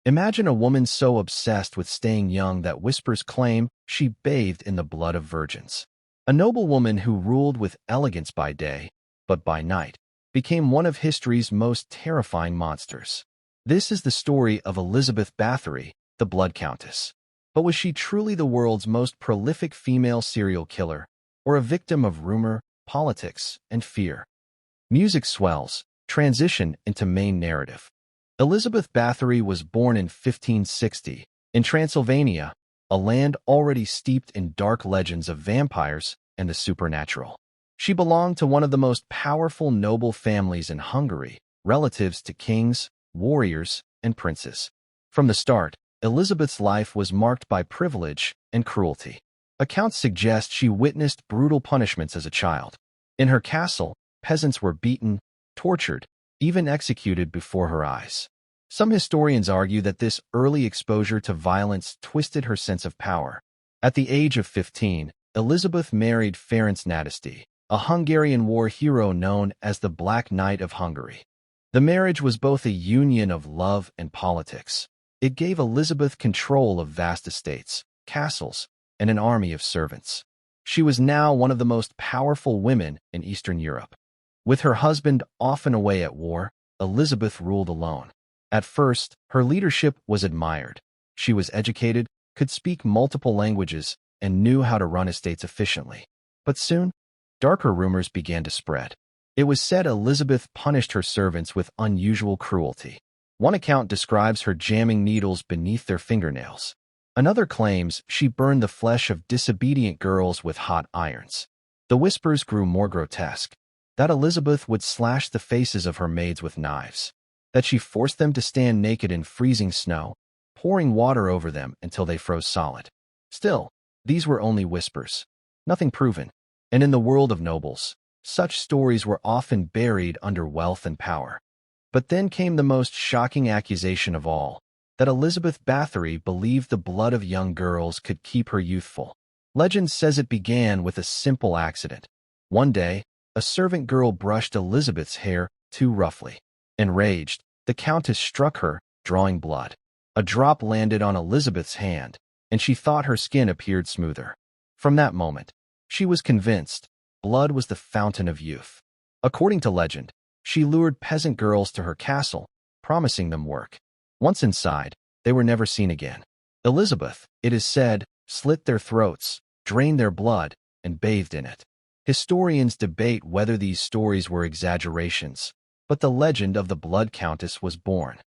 Imagine a woman so obsessed with staying young that whispers claim she bathed in the blood of virgins. A noblewoman who ruled with elegance by day, but by night, became one of history's most terrifying monsters. This is the story of Elizabeth Bathory, the Blood Countess. But was she truly the world's most prolific female serial killer, or a victim of rumor, politics, and fear? Music swells, transition into main narrative. Elizabeth Bathory was born in 1560, in Transylvania, a land already steeped in dark legends of vampires and the supernatural. She belonged to one of the most powerful noble families in Hungary, relatives to kings, warriors, and princes. From the start, Elizabeth's life was marked by privilege and cruelty. Accounts suggest she witnessed brutal punishments as a child. In her castle, peasants were beaten, tortured, even executed before her eyes. Some historians argue that this early exposure to violence twisted her sense of power. At the age of 15, Elizabeth married Ferenc Nadasdy, a Hungarian war hero known as the Black Knight of Hungary. The marriage was both a union of love and politics. It gave Elizabeth control of vast estates, castles, and an army of servants. She was now one of the most powerful women in Eastern Europe. With her husband often away at war, Elizabeth ruled alone. At first, her leadership was admired. She was educated, could speak multiple languages, and knew how to run estates efficiently. But soon, darker rumors began to spread. It was said Elizabeth punished her servants with unusual cruelty. One account describes her jamming needles beneath their fingernails. Another claims she burned the flesh of disobedient girls with hot irons. The whispers grew more grotesque. That Elizabeth would slash the faces of her maids with knives. That she forced them to stand naked in freezing snow, pouring water over them until they froze solid. Still, these were only whispers, nothing proven. And in the world of nobles, such stories were often buried under wealth and power. But then came the most shocking accusation of all, that Elizabeth Bathory believed the blood of young girls could keep her youthful. Legend says it began with a simple accident. One day, a servant girl brushed Elizabeth's hair too roughly. Enraged, the Countess struck her, drawing blood. A drop landed on Elizabeth's hand, and she thought her skin appeared smoother. From that moment, she was convinced blood was the fountain of youth. According to legend, she lured peasant girls to her castle, promising them work. Once inside, they were never seen again. Elizabeth, it is said, slit their throats, drained their blood, and bathed in it. Historians debate whether these stories were exaggerations, but the legend of the Blood Countess was born.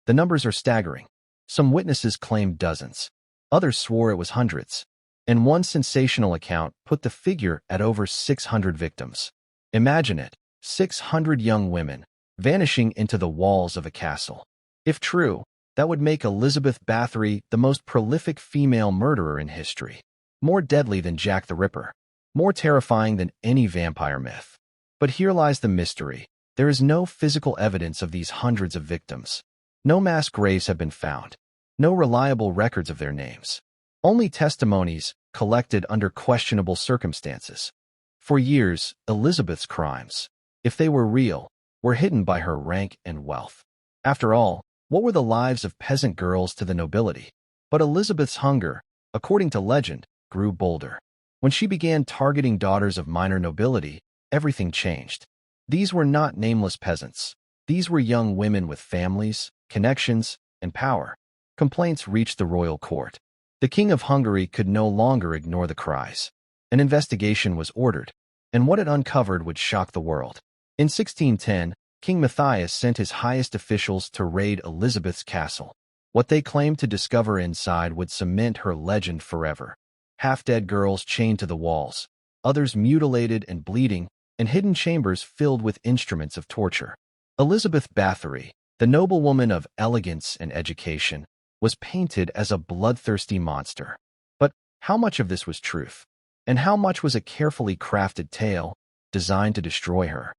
The numbers are staggering. Some witnesses claimed dozens. Others swore it was hundreds. And one sensational account put the figure at over 600 victims. Imagine it, 600 young women, vanishing into the walls of a castle. If true, that would make Elizabeth Bathory the most prolific female murderer in history. More deadly than Jack the Ripper. More terrifying than any vampire myth. But here lies the mystery. There is no physical evidence of these hundreds of victims. No mass graves have been found. No reliable records of their names. Only testimonies collected under questionable circumstances. For years, Elizabeth's crimes, if they were real, were hidden by her rank and wealth. After all, what were the lives of peasant girls to the nobility? But Elizabeth's hunger, according to legend, grew bolder. When she began targeting daughters of minor nobility, everything changed. These were not nameless peasants. These were young women with families, connections, and power. Complaints reached the royal court. The King of Hungary could no longer ignore the cries. An investigation was ordered, and what it uncovered would shock the world. In 1610, King Matthias sent his highest officials to raid Elizabeth's castle. What they claimed to discover inside would cement her legend forever. Half-dead girls chained to the walls, others mutilated and bleeding, and hidden chambers filled with instruments of torture. Elizabeth Bathory, the noblewoman of elegance and education, was painted as a bloodthirsty monster. But how much of this was truth? And how much was a carefully crafted tale designed to destroy her?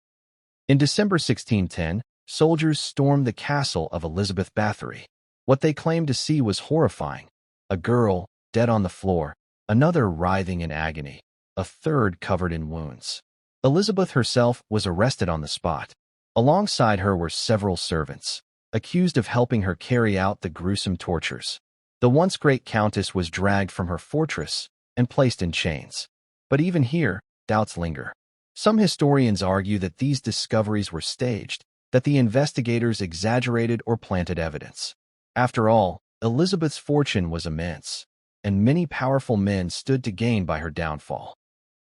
In December 1610, soldiers stormed the castle of Elizabeth Bathory. What they claimed to see was horrifying. A girl, dead on the floor, another writhing in agony, a third covered in wounds. Elizabeth herself was arrested on the spot. Alongside her were several servants. accused of helping her carry out the gruesome tortures. The once great countess was dragged from her fortress and placed in chains. But even here, doubts linger. Some historians argue that these discoveries were staged, that the investigators exaggerated or planted evidence. After all, Elizabeth's fortune was immense, and many powerful men stood to gain by her downfall.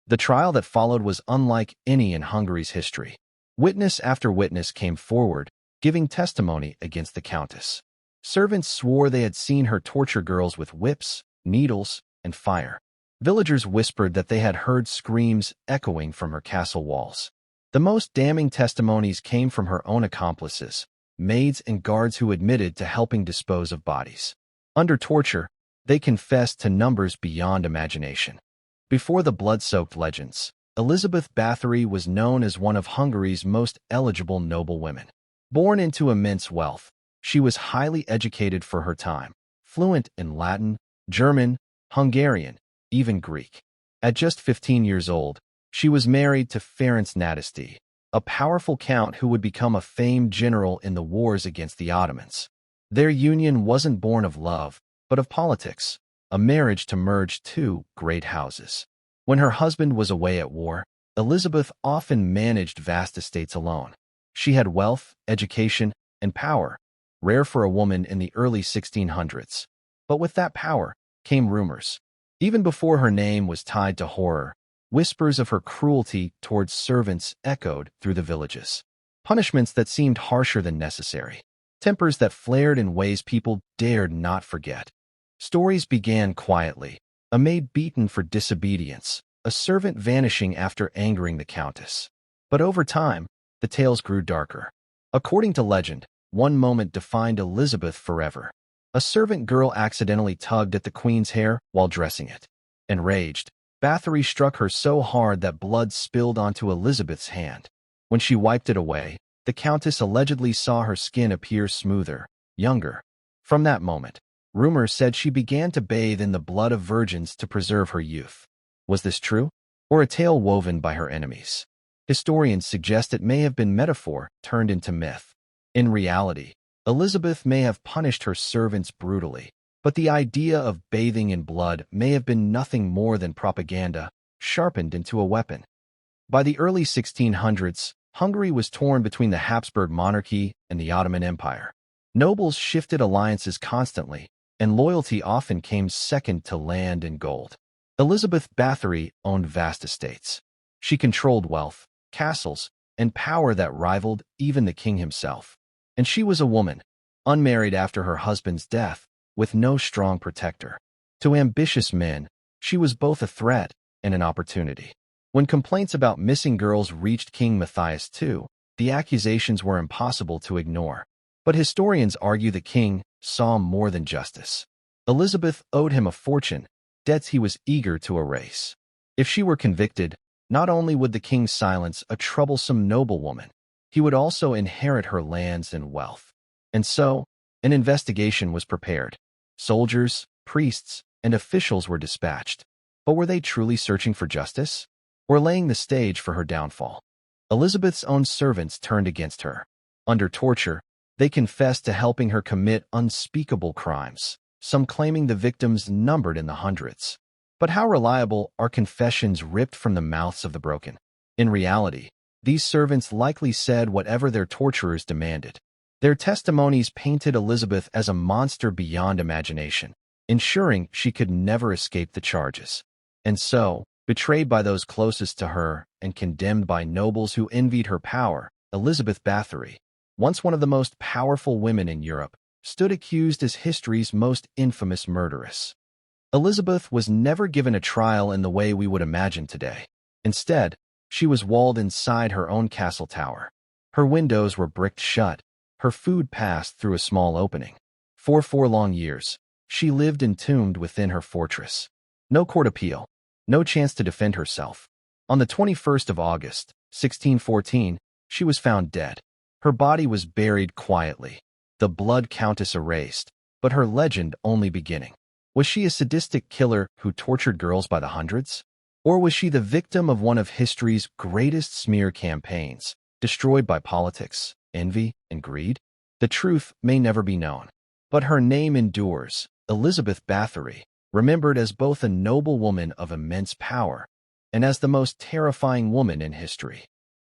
The trial that followed was unlike any in Hungary's history. Witness after witness came forward, giving testimony against the countess. Servants swore they had seen her torture girls with whips, needles, and fire. Villagers whispered that they had heard screams echoing from her castle walls. The most damning testimonies came from her own accomplices, maids and guards who admitted to helping dispose of bodies. Under torture, they confessed to numbers beyond imagination. Before the blood-soaked legends, Elizabeth Bathory was known as one of Hungary's most eligible noblewomen. Born into immense wealth, she was highly educated for her time, fluent in Latin, German, Hungarian, even Greek. At just 15 years old, she was married to Ferenc Nadasdy, a powerful count who would become a famed general in the wars against the Ottomans. Their union wasn't born of love, but of politics, a marriage to merge two great houses. When her husband was away at war, Elizabeth often managed vast estates alone. She had wealth, education, and power, rare for a woman in the early 1600s. But with that power came rumors. Even before her name was tied to horror, whispers of her cruelty towards servants echoed through the villages. Punishments that seemed harsher than necessary. Tempers that flared in ways people dared not forget. Stories began quietly. A maid beaten for disobedience, a servant vanishing after angering the countess. But over time, the tales grew darker. According to legend, one moment defined Elizabeth forever. A servant girl accidentally tugged at the queen's hair while dressing it. Enraged, Bathory struck her so hard that blood spilled onto Elizabeth's hand. When she wiped it away, the countess allegedly saw her skin appear smoother, younger. From that moment, rumor said she began to bathe in the blood of virgins to preserve her youth. Was this true, or a tale woven by her enemies? Historians suggest it may have been metaphor turned into myth. In reality, Elizabeth may have punished her servants brutally, but the idea of bathing in blood may have been nothing more than propaganda, sharpened into a weapon. By the early 1600s, Hungary was torn between the Habsburg monarchy and the Ottoman Empire. Nobles shifted alliances constantly, and loyalty often came second to land and gold. Elizabeth Bathory owned vast estates. She controlled wealth, castles, and power that rivaled even the king himself. And she was a woman, unmarried after her husband's death, with no strong protector. To ambitious men, she was both a threat and an opportunity. When complaints about missing girls reached King Matthias II, the accusations were impossible to ignore. But historians argue the king saw more than justice. Elizabeth owed him a fortune, debts he was eager to erase. If she were convicted, not only would the king silence a troublesome noblewoman, he would also inherit her lands and wealth. And so, an investigation was prepared. Soldiers, priests, and officials were dispatched. But were they truly searching for justice, or laying the stage for her downfall? Elizabeth's own servants turned against her. Under torture, they confessed to helping her commit unspeakable crimes, some claiming the victims numbered in the hundreds. But how reliable are confessions ripped from the mouths of the broken? In reality, these servants likely said whatever their torturers demanded. Their testimonies painted Elizabeth as a monster beyond imagination, ensuring she could never escape the charges. And so, betrayed by those closest to her and condemned by nobles who envied her power, Elizabeth Bathory, once one of the most powerful women in Europe, stood accused as history's most infamous murderess. Elizabeth was never given a trial in the way we would imagine today. Instead, she was walled inside her own castle tower. Her windows were bricked shut. Her food passed through a small opening. For 4 long years, she lived entombed within her fortress. No court appeal, no chance to defend herself. On the 21st of August, 1614, she was found dead. Her body was buried quietly, the Blood Countess erased, but her legend only beginning. Was she a sadistic killer who tortured girls by the hundreds? Or was she the victim of one of history's greatest smear campaigns, destroyed by politics, envy, and greed? The truth may never be known, but her name endures, Elizabeth Bathory, remembered as both a noblewoman of immense power and as the most terrifying woman in history.